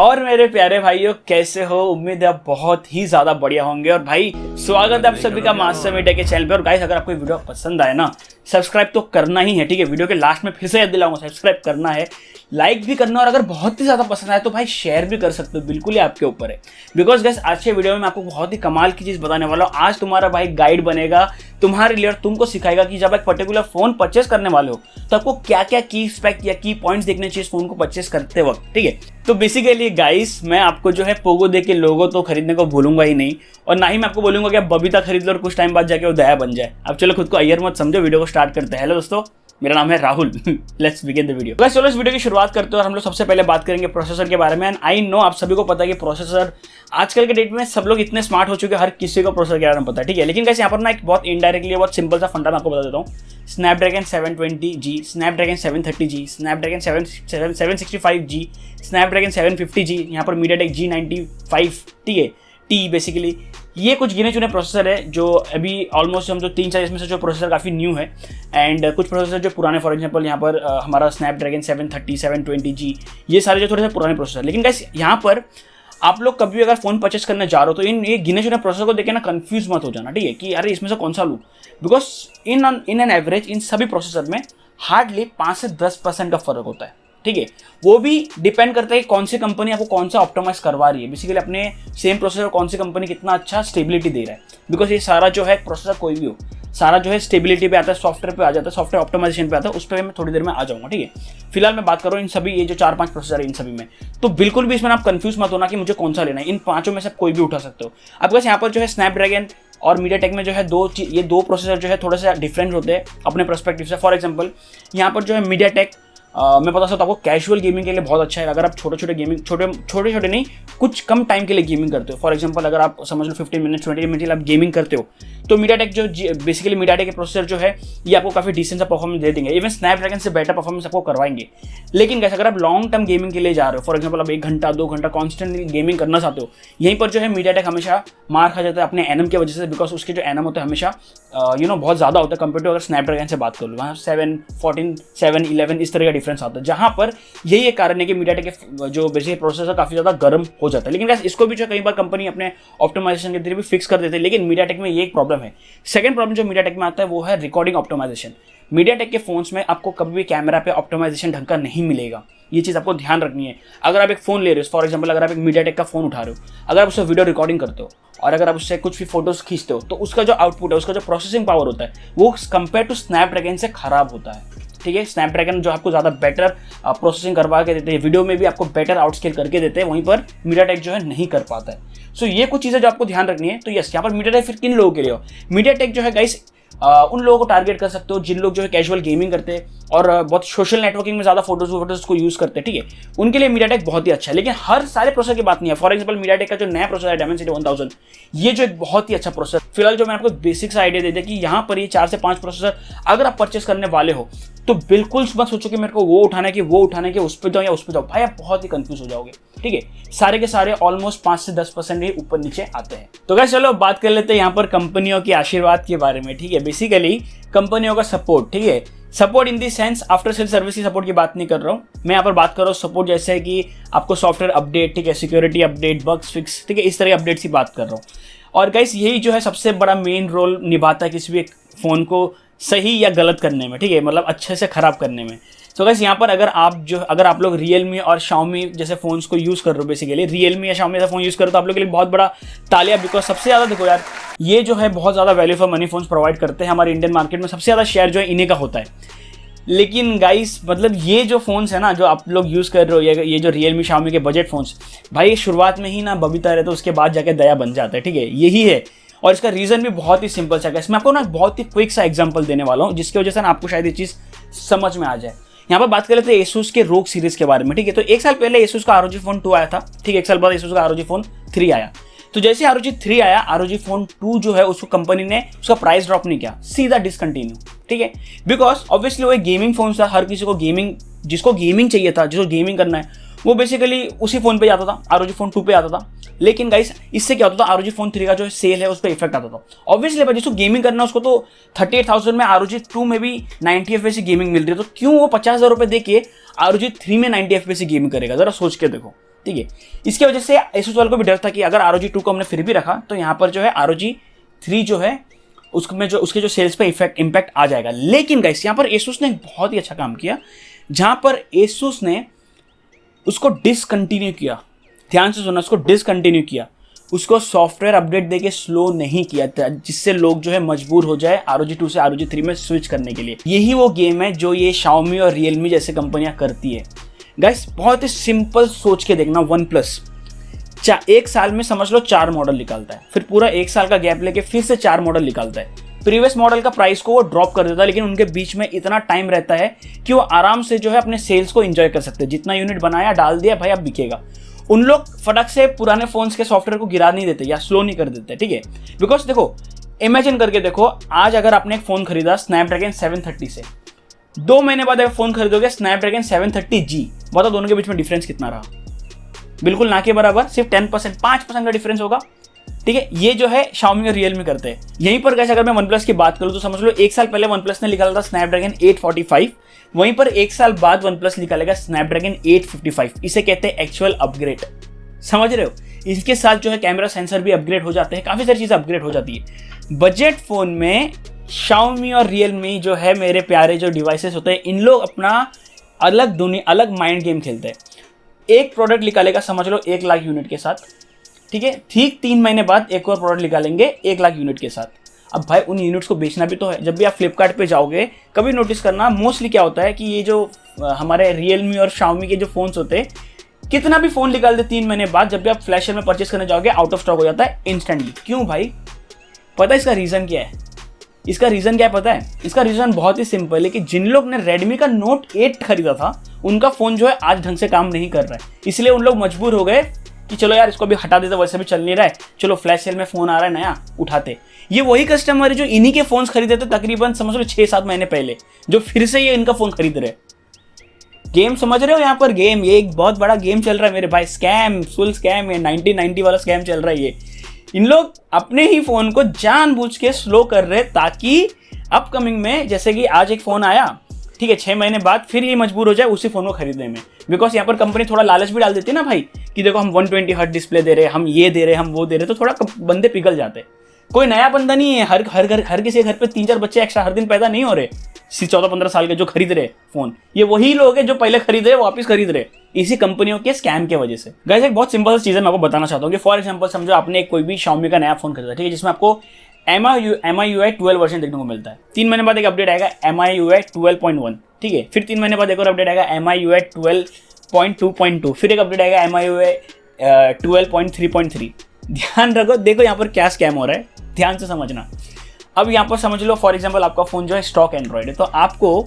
और मेरे प्यारे भाइयों कैसे हो। उम्मीद है आप बहुत ही ज्यादा बढ़िया होंगे। और भाई स्वागत है आप सभी का मास्टर मीडिया के चैनल पे। और गाइस अगर आपको वीडियो पसंद आए ना, सब्सक्राइब तो करना ही है, ठीक है। वीडियो के लास्ट में फिर से याद दिलाऊंगा, सब्सक्राइब करना है, लाइक भी करना, और अगर बहुत ही ज्यादा पसंद आए तो भाई शेयर भी कर सकते हो, बिल्कुल ही आपके ऊपर है। बिकॉज गाइस आज के वीडियो में मैं आपको बहुत ही कमाल की चीज बताने वाला हूँ। आज तुम्हारा भाई गाइड बनेगा तुम्हारे लिए और तुमको सिखाएगा कि जब एक पर्टिकुलर फोन परचेस करने वाले हो तो आपको क्या क्या की स्पेक या की पॉइंट्स देखने चाहिए फोन को परचेस करते वक्त, ठीक है। तो बेसिकली गाइस मैं आपको जो है पोगो दे के लोगो तो खरीदने को भूलूंगा ही नहीं, और ना ही मैं आपको बोलूंगा कि आप बबीता खरीद लो और कुछ टाइम बाद जाके वो दया बन जाए। अब चलो खुद को अय्यर मत समझो, वीडियो को स्टार्ट करते हैं। हेलो दोस्तों, मेरा नाम है Rahul. Let's begin the video. चलो इस वीडियो की शुरुआत करते हैं और हम लोग सबसे पहले बात करेंगे प्रोसेसर के बारे में। एंड आई नो आप सभी को पता है कि प्रोसेसर आजकल के डेट में सब लोग इतने स्मार्ट हो चुके हैं, हर किसी को प्रोसेसर के बारे में पता है, ठीक है। लेकिन कैसे यहाँ पर ना एक बहुत इनडायरेक्टली बहुत सिंपल सा फंडा मैं आपको बता देता हूँ। Snapdragon 720G, Snapdragon 730G, Snapdragon 765G, Snapdragon 750G, यहाँ पर मीडियाटेक G95, ठीक है, टी बेसिकली। ये कुछ गिने चुने प्रोसेसर है जो अभी ऑलमोस्ट हम जो 3-4 इसमें से जो प्रोसेसर काफ़ी न्यू है, एंड कुछ प्रोसेसर जो पुराने, फॉर एग्जांपल यहाँ पर हमारा स्नैपड्रैगन 730, 720G, ये सारे जो थोड़े से पुराने प्रोसेसर। लेकिन गाइस यहाँ पर आप लोग कभी अगर फोन परचेस करने जा रहे हो तो इन ये गिने चुने प्रोसेसर को देखे ना कंफ्यूज मत हो जाना, ठीक है, कि अरे इसमें से कौन सा लूँ। Because in an average in सभी प्रोसेसर में हार्डली 5 से 10% का फर्क होता है, ठीक है। वो भी डिपेंड करता है कि कौन सी कंपनी आपको कौन सा ऑप्टिमाइज करवा रही है, बेसिकली अपने सेम प्रोसेसर कौन सी कंपनी कितना अच्छा स्टेबिलिटी दे रहा है। बिकॉज ये सारा जो है प्रोसेसर कोई भी हो, सारा जो है स्टेबिलिटी पे आता है, सॉफ्टवेयर पे आ जाता है, सॉफ्टवेयर ऑप्टिमाइजेशन पे आता है। उस पर मैं थोड़ी देर में आ जाऊंगा, ठीक है। फिलहाल मैं बात कर रहा हूँ इन सभी ये जो 4-5 प्रोसेसर है इन सभी में, तो बिल्कुल भी इसमें आप कंफ्यूज मत होना कि मुझे कौन सा लेना है। इन पांचों में से कोई भी उठा सकते हो। अब बस यहाँ पर जो है स्नैपड्रैगन और मीडियाटेक में जो है ये दो प्रोसेसर जो है थोड़े से डिफरेंट होते हैं अपने पर्सपेक्टिव से। फॉर एग्जाम्पल यहाँ पर जो है मीडियाटेक मैं बता सकता हूँ आपको कैजुअल गेमिंग के लिए बहुत अच्छा है। अगर आप छोटे नहीं कुछ कम टाइम के लिए गेमिंग करते हो, फॉर एग्जांपल अगर आप समझ लो 15 मिनट 20 मिनट आप गेमिंग करते हो, तो मीडियाटेक जो बेसिकली मीडियाटेक के प्रोसेसर जो है ये आपको काफ़ी डिसेंट सा परफॉर्मेंस दे देंगे। इवन स्नैपड्रैगन से बेटर परफॉर्मेंस आपको करवाएंगे। लेकिन कैसे अगर आप लॉन्ग टर्म गेमिंग के लिए जा रहे हो, फॉर एग्जाम्पल आप 1 घंटा 2 घंटा कॉन्स्टेंटली गेमिंग करना चाहते हो, यहीं पर जो है मीडियाटेक हमेशा मार खा जाता है अपने एनएम की वजह से। बिकॉज उसके जो एनएम होते हैं हमेशा बहुत ज़्यादा होता है कंपेयर टू अगर स्नैपड्रैगन से बात कर लो, वहाँ 7, 14, 7, 11 इस तरह का डिफरेंस आता है, जहाँ पर यही एक कारण है कि मीडियाटेक के जो बेसिक प्रोसेसर काफ़ी ज़्यादा गर्म हो जाता है। लेकिन गाइस इसको भी जो कई बार कंपनी अपने ऑप्टिमाइजेशन के जरिए भी फिक्स कर देते हैं। लेकिन मीडियाटेक में ये एक प्रॉब्लम है। सेकंड प्रॉब्लम जो मीडियाटेक में आता है वो है रिकॉर्डिंग ऑप्टिमाइजेशन। मीडियाटेक के फोन्स में आपको कभी भी कैमरा पे ऑप्टिमाइजेशन ढंग का नहीं मिलेगा। ये चीज़ आपको ध्यान रखनी है। अगर आप एक फ़ोन ले रहे हो, फॉर एग्जांपल अगर आप एक मीडियाटेक का फ़ोन उठा रहे हो, अगर आप उससे वीडियो रिकॉर्डिंग करते हो और अगर आप उससे कुछ भी फोटोज खींचते हो, तो उसका जो आउटपुट है, उसका जो प्रोसेसिंग पावर होता है, वो कंपेयर टू स्नैपड्रैगन से खराब होता है, ठीक है। स्नैपड्रैगन जो आपको ज़्यादा बेटर प्रोसेसिंग करवा के देते हैं, वीडियो में भी आपको बेटर आउटस्केल करके देते हैं, वहीं पर मीडियाटेक जो है नहीं कर पाता है। सो ये कुछ चीज़ें जो आपको ध्यान रखनी है। तो यस, यहाँ पर मीडियाटेक फिर किन लोगों के लिए हो? मीडियाटेक जो है गाइस उन लोगों को टारगेट कर सकते हो जिन लोग जो है कैजुअल गेमिंग करते हैं और बहुत सोशल नेटवर्किंग में ज़्यादा फोटोज को यूज़ करते हैं, ठीक है। उनके लिए मीडियाटेक बहुत ही अच्छा है। लेकिन हर सारे प्रोसेसर की बात नहीं है। फॉर एग्जांपल मीडियाटेक का जो नया प्रोसेसर है डायमेंसिटी 1000, ये जो एक बहुत ही अच्छा प्रोसेसर, फिलहाल जो मैं आपको बेसिक सा आइडिया दे दिया कि यहाँ पर ये 4 से 5 प्रोसेसर अगर आप परचेस करने वाले हो तो बिल्कुल मत सोचो कि मेरे को वो उठाना है कि वो उठाना है कि उस पर जाओ या उस पर जाओ। भाई आप बहुत ही कंफ्यूज हो जाओगे, ठीक है। सारे के सारे ऑलमोस्ट 5 से 10% ही ऊपर नीचे आते हैं। तो गाइस चलो बात कर लेते हैं यहाँ पर कंपनियों के आशीर्वाद के बारे में, ठीक है। बेसिकली कंपनियों का सपोर्ट, ठीक है। Support in the sense after sale service की सपोर्ट की बात नहीं कर रहा हूँ मैं। यहाँ पर बात कर रहा हूँ सपोर्ट जैसे कि आपको सॉफ्टवेयर अपडेट, ठीक है, सिक्योरिटी अपडेट, बग्स फिक्स, ठीक है, इस तरह अपडेट्स की बात कर रहा हूँ। और गाइस यही जो है सबसे बड़ा मेन रोल निभाता है किसी भी फोन को सही या गलत करने में, ठीक है, मतलब अच्छे से खराब करने में। तो गाइस यहाँ पर अगर आप लोग रियलमी और शाओमी जैसे फोन्स को यूज़ कर रहे हो, बेसिकली रियलमी या शाओमी जैसा फोन यूज़ कर रहे हो, तो आप लोग के लिए बहुत बड़ा तालिया। बिकॉज सबसे ज़्यादा देखो यार, ये जो है बहुत ज़्यादा value for money phones provide करते हैं। हमारे इंडियन मार्केट में सबसे ज़्यादा शेयर जो है इन्हीं का होता है। लेकिन गाइस मतलब ये जो फोन्स है ना जो आप लोग यूज़ कर रहे हो, ये जो रियलमी शाओमी के बजट फोन्स, भाई शुरुआत में ही ना बबीता रहते, उसके बाद जाके दया बन जाता है, ठीक है, यही है। और इसका रीज़न भी बहुत ही सिंपल सा है। इसमें आपको ना बहुत ही क्विक सा एग्जांपल देने वाला हूँ जिसकी वजह से ना आपको शायद ये चीज़ समझ में आ जाए। यहाँ पर बात कर लेते हैं एसूस के रोग सीरीज के बारे में, ठीक है। तो 1 साल पहले एसूस का ROG Phone 2 आया था, ठीक है। 1 साल बाद एसूस का ROG Phone 3 आया। तो जैसे ROG 3 आया, ROG Phone 2 जो है उसको कंपनी ने उसका प्राइस ड्रॉप नहीं किया, सीधा डिसकंटिन्यू, ठीक है। बिकॉज ऑब्वियसली वो एक गेमिंग फोन था, हर किसी को जिसको गेमिंग चाहिए था, जिसको गेमिंग करना है, वो बेसिकली उसी फोन पे जाता था, ROG Phone 2 पे आता था। लेकिन गाइस इससे क्या होता था, ROG Phone 3 का जो सेल है उस पर इफेक्ट आता था। ऑब्वियसली भाई जिसको गेमिंग करना है उसको तो 38,000 में ROG 2 में भी 90 FPS की गेमिंग मिल रही है, तो क्यों वो 50,000 रुपये दे के ROG 3 में 90 FPS की गेमिंग करेगा? जरा सोच के देखो, ठीक है। इसकी वजह से एसूस वालों को भी डर था कि अगर ROG 2 को हमने फिर भी रखा तो यहाँ पर जो है ROG 3 जो है उसके जो सेल्स पे इम्पैक्ट आ जाएगा। लेकिन गाइस यहाँ पर एसूस ने एक बहुत ही अच्छा काम किया, जहाँ पर एसूस ने उसको डिसकंटिन्यू किया। ध्यान से सुना, उसको डिसकंटिन्यू किया, उसको सॉफ्टवेयर अपडेट देके स्लो नहीं किया था, जिससे लोग जो है मजबूर हो जाए ROG 2 से ROG 3 में स्विच करने के लिए। यही वो गेम है जो ये Xiaomi और Realme जैसे कंपनियां करती है। गाइस बहुत ही सिंपल सोच के देखना, OnePlus एक साल में समझ लो 4 मॉडल निकालता है, फिर पूरा 1 साल का गैप लेके फिर से 4 मॉडल निकालता है। प्रीवियस मॉडल का प्राइस को वो ड्रॉप कर देता है, लेकिन उनके बीच में इतना टाइम रहता है कि वो आराम से जो है अपने सेल्स को एंजॉय कर सकते हैं। जितना यूनिट बनाया डाल दिया भाई, अब बिकेगा। उन लोग फटक से पुराने फोन्स के सॉफ्टवेयर को गिरा नहीं देते या स्लो नहीं कर देते, ठीक है। बिकॉज देखो, इमेजिन करके देखो, आज अगर आपने एक फोन खरीदा स्नैपड्रैगन 730 से, 2 महीने बाद अगर फोन खरीदोगे स्नैपड्रैगन 730G, बताओ दोनों के बीच में डिफरेंस कितना रहा? बिल्कुल ना के बराबर, सिर्फ 10%, 5% का डिफरेंस होगा, ठीक है। ये जो है Xiaomi और Realme करते हैं। यहीं पर कैसे अगर मैं OnePlus की बात करूं तो समझ लो 1 साल पहले OnePlus ने निकाला था स्नैपड्रैगन 845, वहीं पर 1 साल बाद OnePlus निकालेगा स्नैपड्रैगन 855। इसे कहते हैं एक्चुअल अपग्रेड, समझ रहे हो। इसके साथ जो है कैमरा सेंसर भी अपग्रेड हो जाते हैं, काफी सारी चीजें अपग्रेड हो जाती है। बजट फोन में Xiaomi और Realme जो है मेरे प्यारे जो डिवाइसेस होते हैं, इन लोग अपना अलग दुनिया, अलग माइंड गेम खेलते हैं। एक प्रोडक्ट निकालेगा समझ लो 1 लाख यूनिट के साथ, ठीक है। ठीक 3 महीने बाद एक और प्रोडक्ट निकालेंगे 1 लाख यूनिट के साथ। अब भाई उन यूनिट्स को बेचना भी तो है। जब भी आप फ्लिपकार्ट पे जाओगे, कभी नोटिस करना, मोस्टली क्या होता है कि ये जो हमारे Realme और Xiaomi के जो फोन्स होते हैं, कितना भी फोन निकाल दे 3 महीने बाद, जब भी आप फ्लैश सेल में परचेस करने जाओगे आउट ऑफ स्टॉक हो जाता है इंस्टेंटली। क्यों भाई? पता है इसका रीजन क्या है? इसका रीजन क्या है पता है? इसका रीजन बहुत ही सिंपल है कि जिन लोग ने Redmi का Note 8 खरीदा था, उनका फोन जो है आज ढंग से काम नहीं कर रहा है। इसलिए उन लोग मजबूर हो गए कि चलो यार इसको भी हटा देते, वैसे भी चल नहीं रहा है, चलो फ्लैश सेल में फोन आ रहा है नया, उठाते। ये वही कस्टमर है जो इन्हीं के फोन्स खरीदे थे तकरीबन समझ लो 6-7 महीने पहले, जो फिर से ये इनका फोन खरीद रहे। गेम समझ रहे हो? यहाँ पर गेम, ये एक बहुत बड़ा गेम चल रहा है मेरे भाई। स्कैम, फुल स्कैम है, 1990 वाला स्कैम चल रहा है ये। इन लोग अपने ही फोन को जानबूझ के स्लो कर रहे ताकि अपकमिंग में, जैसे कि आज एक फोन आया, ठीक है, 6 महीने बाद फिर ये मजबूर हो जाए उसी फोन को खरीदने में। बिकॉज यहाँ पर कंपनी थोड़ा लालच भी डाल देती है ना भाई, कि देखो हम 120 हर्ट्ज डिस्प्ले दे रहे हैं, हम ये दे रहे हैं, हम वो दे रहे हैं, तो थोड़ा बंदे पिघल जाते। कोई नया बंदा नहीं है, हर किसी घर पे 3-4 बच्चे एक्स्ट्रा हर दिन पैदा नहीं हो रहे 14-15 साल के जो खरीद रहे फोन। ये वही लोग हैं जो पहले खरीदे वापस खरीद रहे, इसी कंपनियों के स्कैम के वजह से। गाइस एक बहुत सिंपल सी चीज है, मैं आपको बताना चाहता हूँ कि फॉर एग्जांपल समझो आपने कोई भी Xiaomi का नया फोन खरीदा, ठीक है, जिसमें आपको MIUI 12 वर्जन देखने को मिलता है। 3 महीने बाद एक अपडेट आएगा MIUI 12.1, ठीक है। फिर 3 महीने बाद एक और अपडेट आएगा MIUI 12.2.2, फिर एक अपडेट आएगा MIUI 12.3.3। ध्यान रखो, देखो यहाँ पर क्या स्कैम हो रहा है, ध्यान से समझना। अब यहाँ पर समझ लो फॉर एग्जांपल आपका फोन जो है स्टॉक एंड्रॉइड है, तो आपको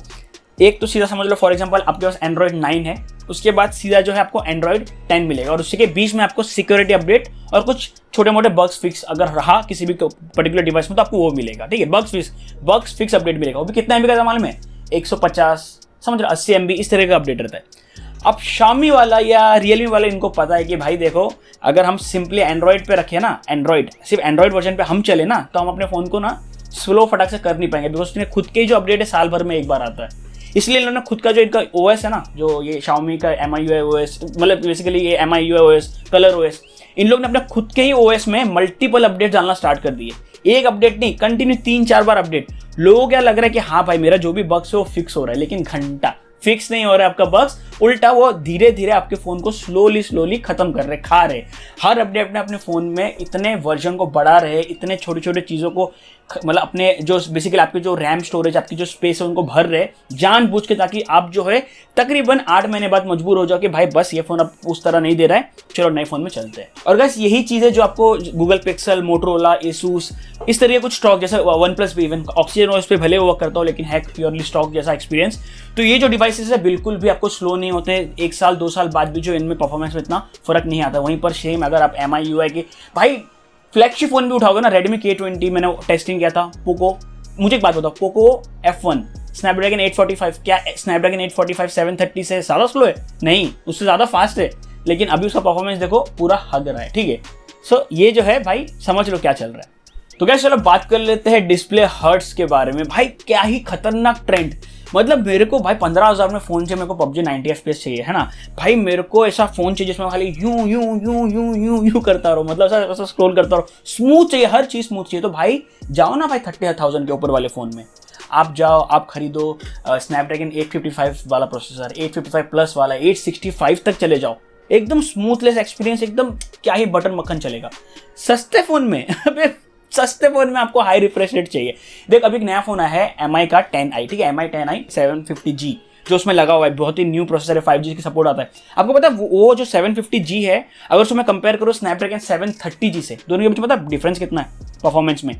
एक तो सीधा समझ लो फॉर एग्जांपल आपके पास एंड्रॉइड 9 है, उसके बाद सीधा जो है आपको एंड्रॉइड 10 मिलेगा, और उसके बीच में आपको सिक्योरिटी अपडेट और कुछ छोटे मोटे बग्स फिक्स अगर रहा किसी भी पर्टिकुलर डिवाइस में तो आपको वो मिलेगा, ठीक है। बग्स फिक्स अपडेट मिलेगा। वो भी कितना MB का मालूम है? 150, समझ लो 80 MB, इस तरह का अपडेट रहता है। अब Xiaomi वाला या Realme वाला इनको पता है कि भाई देखो, अगर हम सिंपली एंड्रॉइड पे रखे ना, एंड्रॉइड सिर्फ एंड्रॉइड वर्जन पे हम चले ना, तो हम अपने फोन को ना स्लो फटाक से कर नहीं पाएंगे, बिकॉज उसने खुद के जो अपडेट है साल भर में एक बार आता है। इसलिए इन्होंने खुद का जो इनका OS है ना, जो ये Xiaomi का MIUI OS, मतलब बेसिकली ये MIUI OS, कलर OS, इन लोग ने अपने खुद के ही OS में मल्टीपल अपडेट डालना स्टार्ट कर दिए। एक अपडेट नहीं, कंटिन्यू 3-4 बार अपडेट। लोगों को क्या लग रहा है कि हाँ भाई मेरा जो भी बग्स है वो फिक्स हो रहा है, लेकिन घंटा फिक्स नहीं हो रहा है आपका बग्स, उल्टा वो धीरे धीरे आपके फोन को स्लोली खत्म कर रहे, खा रहे। हर अपडेट में अपने फोन में इतने वर्जन को बढ़ा रहे, इतने छोटे छोटे चीजों को मतलब अपने जो बेसिकली आपके जो रैम स्टोरेज, आपकी जो स्पेस है उनको भर रहे जानबूझ के, ताकि आप जो है तकरीबन 8 महीने बाद मजबूर हो जाओ कि भाई बस ये फोन अब उस तरह नहीं दे रहा है, चलो नए फोन में चलते हैं। और गाइस यही चीजें जो आपको गूगल पिक्सल, मोटोरोला, एसूस, इस तरह कुछ स्टॉक जैसा OnePlus भी, इवन ऑक्सीजन OS पे भले वर्क करता हो लेकिन है प्योरली स्टॉक जैसा एक्सपीरियंस। तो ये जो डिवाइसेस है बिल्कुल भी आपको स्लो नहीं होते, 1 साल 2 साल बाद भी जो इनमें परफॉर्मेंस में इतना फर्क नहीं आता। वहीं पर सेम अगर आप MIUI के भाई फ्लैगशिप फोन भी उठाओगे ना, Redmi K20 मैंने टेस्टिंग किया था, पोको, मुझे एक बात बताओ, पोको F1 स्नैपड्रैगन 845, क्या स्नैपड्रैगन 845 730 से ज़्यादा स्लो है? नहीं, उससे ज़्यादा फास्ट है, लेकिन अभी उसका परफॉर्मेंस देखो पूरा हग रहा है, ठीक है। सो ये जो है भाई समझ लो क्या चल रहा है। तो क्या चलो बात कर लेते हैं डिस्प्ले हर्ट्स के बारे में। भाई क्या ही खतरनाक ट्रेंड, मतलब मेरे को भाई 15,000 में फ़ोन चाहिए, मेरे को PUBG 90 FPS चाहिए, है ना भाई। मेरे को ऐसा फ़ोन चाहिए जिसमें खाली यूं यूं यूं यूं यूं यूं करता रहो, मतलब ऐसा स्क्रॉल करता रहो, स्मूथ चाहिए, हर चीज़ स्मूथ चाहिए। तो भाई जाओ ना भाई 30,000 के ऊपर वाले फ़ोन में आप जाओ, आप खरीदो स्नैपड्रैगन 855 वाला प्रोसेसर, 855 प्लस वाला, 865 तक चले जाओ, एकदम स्मूथलेस एक्सपीरियंस, एकदम क्या ही बटन मक्खन चलेगा सस्ते फ़ोन में। अबे सस्ते फ़ोन में आपको हाई रिफ्रेश रेट चाहिए। देख अभी एक नया फ़ोन आया है MI का 10i, ठीक है, MI 10i 750G जो उसमें लगा हुआ है, बहुत ही न्यू प्रोसेसर है, 5G की सपोर्ट आता है। आपको पता है वो जो 750G है, अगर उसको मैं कंपेयर करूँ स्नैपड्रैगन 730G से, दोनों के बीच पता है डिफरेंस कितना है परफॉर्मेंस में?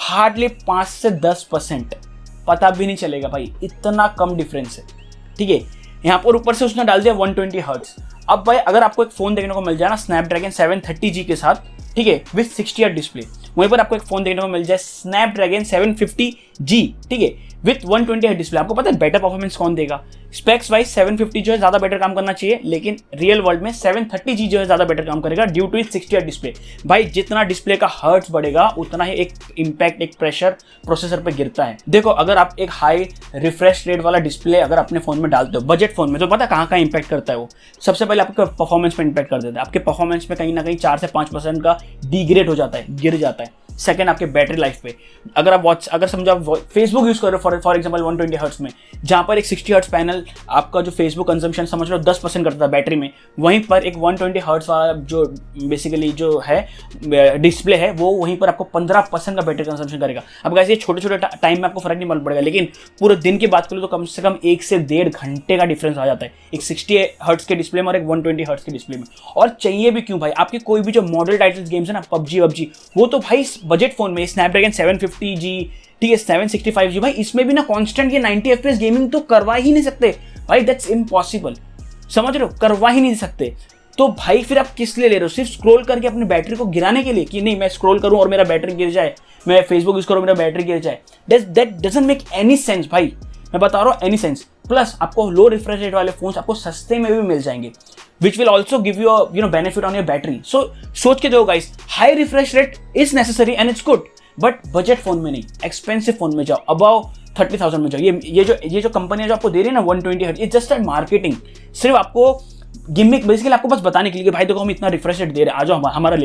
हार्डली 5 से 10%, पता भी नहीं चलेगा भाई, इतना कम डिफरेंस है, ठीक है। यहाँ पर ऊपर से उसने डाल दिया 120 हर्ट्ज। अब भाई अगर आपको एक फ़ोन देखने को मिल जाए ना स्नैपड्रैगन 730G के साथ, ठीक है, विथ 60 हर्ट्ज डिस्प्ले, वहीं पर आपको एक फ़ोन देखने को मिल जाए स्नैपड्रैगन 750G, ठीक है, विथ 120 हर्ट्ज डिस्प्ले, आपको पता है बेटर परफॉर्मेंस कौन देगा? स्पेक्स वाइज 750 जो है ज़्यादा बेटर काम करना चाहिए, लेकिन रियल वर्ल्ड में 730G जो है ज़्यादा बेटर काम करेगा due to it 60 hertz display. भाई जितना डिस्प्ले का हर्ट्ज बढ़ेगा उतना ही एक इम्पैक्ट, एक प्रेशर प्रोसेसर पे गिरता है। देखो अगर आप एक हाई रिफ्रेश रेट वाला डिस्प्ले अगर अपने फ़ोन में डालते हो बजट फ़ोन में, तो पता कहाँ इम्पैक्ट करता है वो? सबसे पहले आपके परफॉर्मेंस पे इम्पैक्ट कर देता है, आपके परफॉर्मेंस में कहीं ना कहीं 4 से 5% का डिग्रेड हो जाता है, गिर जाता है। सेकंड आपके बैटरी लाइफ पे, अगर आप अगर समझो आप फेसबुक यूज़ कर रहे हो फॉर एग्जांपल 120 हर्ट्ज में, जहाँ पर एक 60 हर्ट्ज पैनल आपका जो फेसबुक कंजम्पशन समझ लो 10% करता था बैटरी में, वहीं पर एक 120 हर्ट्ज वाला जो बेसिकली जो है डिस्प्ले है वो वहीं पर आपको 15% का बैटरी कंजम्पशन करेगा। अब कैसे ये छोटे छोटे टाइम में आपको फर्क नहीं मालूम पड़ेगा, लेकिन पूरे दिन की बात करो तो कम से कम 1 से 1.5 घंटे का डिफरेंस आ जाता है एक 60 हर्ट्ज के डिस्प्ले में और एक 120 हर्ट्ज के डिस्प्ले में। और चाहिए भी क्यों भाई, आपके कोई भी जो मॉडल टाइटल्स गेम्स है ना, PUBG वो तो भाई बजट फोन में स्नैपड्रैगन 750G, ठीक है, 765G, भाई इसमें भी ना कांस्टेंट ये 90 FPS गेमिंग तो करवा ही नहीं सकते भाई, दैट्स इम्पॉसिबल, समझ रहे हो, करवा ही नहीं सकते। तो भाई फिर आप किस लिए ले रहे हो? सिर्फ स्क्रॉल करके अपनी बैटरी को गिराने के लिए कि नहीं मैं स्क्रॉल करूं और मेरा बैटरी गिर जाए, मैं फेसबुक यूज करूं मेरा बैटरी गिर जाए, that doesn't make any sense भाई, मैं बता रहा हूं एनी सेंस। प्लस आपको लो रिफ्रेश रेट वाले फोन्स आपको सस्ते में भी मिल जाएंगे, which will also give you a benefit on your battery. So सोच के दो guys, high refresh rate is necessary and it's good, but budget phone में नहीं, एक्सपेंसिव फोन में जाओ, अबाव 30,000 में जाओ। ये जो कंपनी जो आपको दे रही है ना 120 हर्ट्ज, इट्स जस्ट मार्केटिंग, सिर्फ आपको गिमिक, बेसिकली आपको बस बताने के लिए कि भाई देखो हम इतना रिफ्रेश रेट दे रहे हैं, आ जाओ हमारा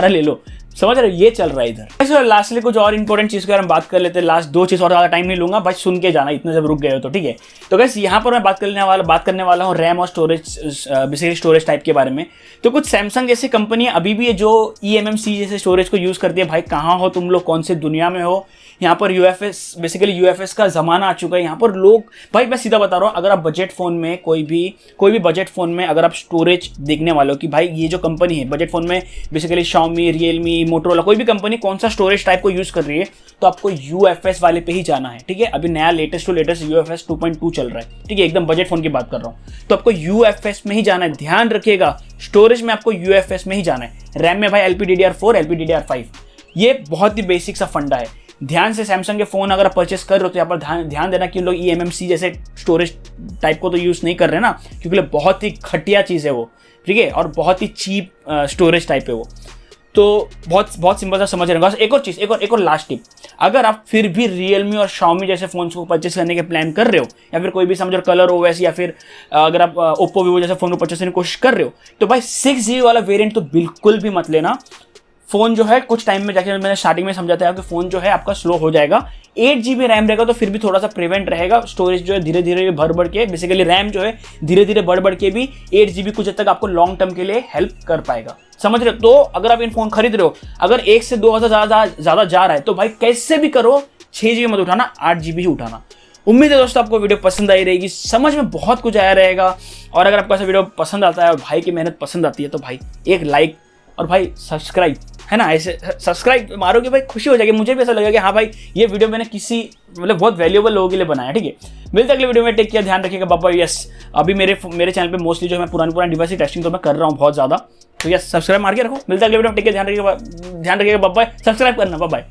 ले लो, समझ रहे हो, ये चल रहा है इधर। लास्टली कुछ और इंपॉर्टेंट चीज के बारे में बात कर लेते हैं, लास्ट 2 चीज और ज्यादा टाइम नहीं लूंगा, बस सुन के जाना इतने जब रुक गए हो तो, ठीक है। तो गाइस यहाँ पर मैं बात करने वाला हूँ रैम और स्टोरेज, बेसिकली स्टोरेज टाइप के बारे में। तो कुछ सैमसंग जैसी कंपनियां अभी भी है जो eMMC जैसे स्टोरेज को यूज करती है। भाई कहाँ हो तुम लोग, कौन से दुनिया में हो? यहाँ पर बेसिकली UFS का जमाना आ चुका है। यहाँ पर लोग, भाई मैं सीधा बता रहा हूँ, अगर आप बजट फोन में कोई भी बजट फोन में अगर आप स्टोरेज देखने वाले हो कि भाई ये जो कंपनी है बजट फोन में बेसिकली Xiaomi, Realme, Motorola, कोई भी कंपनी कौन सा स्टोरेज टाइप को यूज कर रही है, तो आपको UFS वाले पे ही जाना है, ठीक है। अभी नया लेटेस्ट UFS 2.2 चल रहा है, ठीक है, एकदम बजट फोन की बात कर रहा हूँ, तो आपको UFS में ही जाना है। ध्यान रखिएगा, स्टोरेज में आपको UFS में ही जाना है। रैम में भाई LPDDR4, LPDDR5, ये बहुत ही बेसिक सा फंडा है। ध्यान से सैमसंग के फ़ोन अगर आप परचेस कर रहे हो तो यहाँ पर ध्यान देना कि लोग eMMC जैसे स्टोरेज टाइप को तो यूज़ नहीं कर रहे ना, क्योंकि बहुत ही घटिया चीज़ है वो, ठीक है, और बहुत ही चीप स्टोरेज टाइप है वो। तो बहुत सिंपल सा समझ रहे हो। एक और चीज़, एक और लास्ट टिप, अगर आप फिर भी Realme और Xiaomi जैसे फ़ोन को परचेस करने के प्लान कर रहे हो, या फिर कोई भी समझो कलर OS, या फिर अगर आप Oppo, Vivo जैसे फ़ोन को परचेस करने की कोशिश कर रहे हो, तो भाई 6GB वाला वेरिएंट तो बिल्कुल भी मत लेना। फ़ोन जो है कुछ टाइम में जाके, मैंने स्टार्टिंग में समझाता है कि फ़ोन जो है आपका स्लो हो जाएगा। 8GB रैम रहेगा तो फिर भी थोड़ा सा प्रिवेंट रहेगा, स्टोरेज जो है धीरे धीरे बढ़ के, बेसिकली रैम जो है धीरे धीरे बढ़ के भी 8GB कुछ हद तक आपको लॉन्ग टर्म के लिए हेल्प कर पाएगा, समझ रहे हो। तो अगर आप इन फ़ोन खरीद रहे हो, अगर 1 से 2 हज़ार ज़्यादा जा रहा है तो भाई कैसे भी करो 6GB मत उठाना, 8GB ही उठाना। उम्मीद है दोस्तों आपको वीडियो पसंद आई रहेगी, समझ में बहुत कुछ आया रहेगा। और अगर आपको ऐसा वीडियो पसंद आता है और भाई की मेहनत पसंद आती है तो भाई एक लाइक और भाई सब्सक्राइब, है ना, ऐसे सब्सक्राइब मारोगे भाई खुशी हो जाएगी, मुझे भी ऐसा लगेगा कि हाँ भाई ये वीडियो मैंने किसी मतलब बहुत वैल्यूएबल लोगों के लिए बनाया, ठीक है। मिलते अगले वीडियो में, टेक केयर, ध्यान रखिएगा बाबा। यस, अभी मेरे चैनल पे मोस्टली जो मैं पुराना डिवाइस की टेस्टिंग तो मैं कर रहा हूँ बहुत ज़्यादा, तो यस सब्सक्राइब मार के रखो। मिलता है अगले वीडियो में, टेक केयर, ध्यान रखिएगा बाबा, सब्सक्राइब करना, बाय।